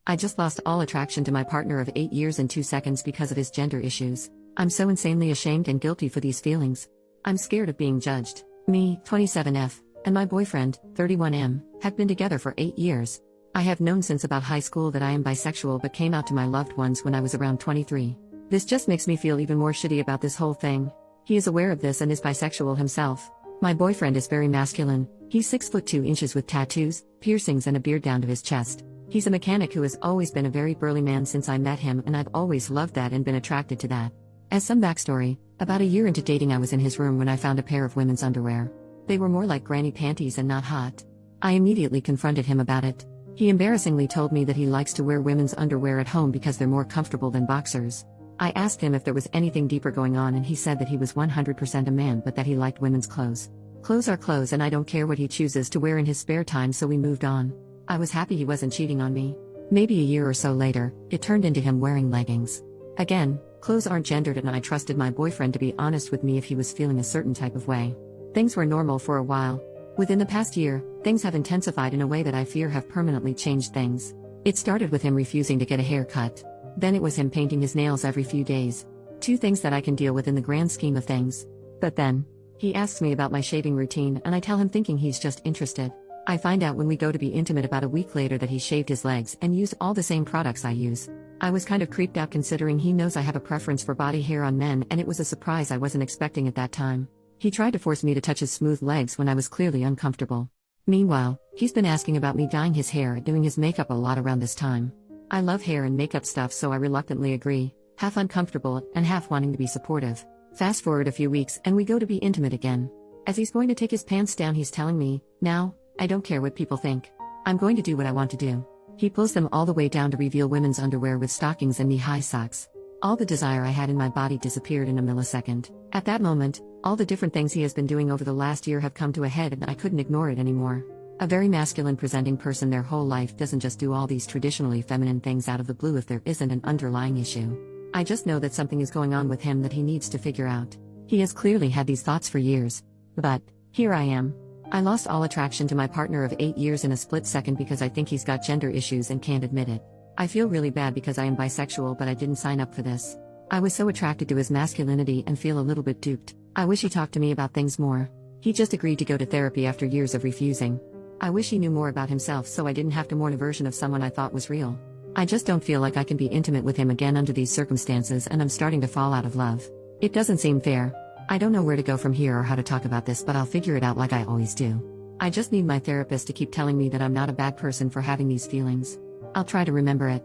I just lost all attraction to my partner of 8 years and 2 seconds because of his gender issues. I'm so insanely ashamed and guilty for these feelings. I'm scared of being judged. Me, 27F, and my boyfriend, 31M, have been together for 8 years. I have known since about high school that I am bisexual but came out to my loved ones when I was around 23. This just makes me feel even more shitty about this whole thing. He is aware of this and is bisexual himself. My boyfriend is very masculine. He's 6 foot 2 inches with tattoos, piercings and a beard down to his chest. He's a mechanic who has always been a very burly man since I met him, and I've always loved that and been attracted to that. As some backstory, about a year into dating I was in his room when I found a pair of women's underwear. They were more like granny panties and not hot. I immediately confronted him about it. He embarrassingly told me that he likes to wear women's underwear at home because they're more comfortable than boxers. I asked him if there was anything deeper going on, and he said that he was 100% a man but that he liked women's clothes. Clothes are clothes and I don't care what he chooses to wear in his spare time, so we moved on. I was happy he wasn't cheating on me. Maybe a year or so later, it turned into him wearing leggings. Again, clothes aren't gendered, and I trusted my boyfriend to be honest with me if he was feeling a certain type of way. Things were normal for a while. Within the past year, things have intensified in a way that I fear have permanently changed things. It started with him refusing to get a haircut. Then it was him painting his nails every few days. 2 things that I can deal with in the grand scheme of things. But then, he asks me about my shaving routine and I tell him thinking he's just interested. I find out when we go to be intimate about a week later that he shaved his legs and used all the same products I use. I was kind of creeped out considering he knows I have a preference for body hair on men, and it was a surprise I wasn't expecting at that time. He tried to force me to touch his smooth legs when I was clearly uncomfortable. Meanwhile, he's been asking about me dyeing his hair and doing his makeup a lot around this time. I love hair and makeup stuff, so I reluctantly agree, half uncomfortable and half wanting to be supportive. Fast forward a few weeks and we go to be intimate again. As he's going to take his pants down, he's telling me, "Now, I don't care what people think. I'm going to do what I want to do." He pulls them all the way down to reveal women's underwear with stockings and knee-high socks. All the desire I had in my body disappeared in a millisecond. At that moment, all the different things he has been doing over the last year have come to a head and I couldn't ignore it anymore. A very masculine presenting person their whole life doesn't just do all these traditionally feminine things out of the blue if there isn't an underlying issue. I just know that something is going on with him that he needs to figure out. He has clearly had these thoughts for years. But, here I am. I lost all attraction to my partner of 8 years in a split second because I think he's got gender issues and can't admit it. I feel really bad because I am bisexual, but I didn't sign up for this. I was so attracted to his masculinity and feel a little bit duped. I wish he talked to me about things more. He just agreed to go to therapy after years of refusing. I wish he knew more about himself so I didn't have to mourn a version of someone I thought was real. I just don't feel like I can be intimate with him again under these circumstances, and I'm starting to fall out of love. It doesn't seem fair. I don't know where to go from here or how to talk about this, but I'll figure it out like I always do. I just need my therapist to keep telling me that I'm not a bad person for having these feelings. I'll try to remember it.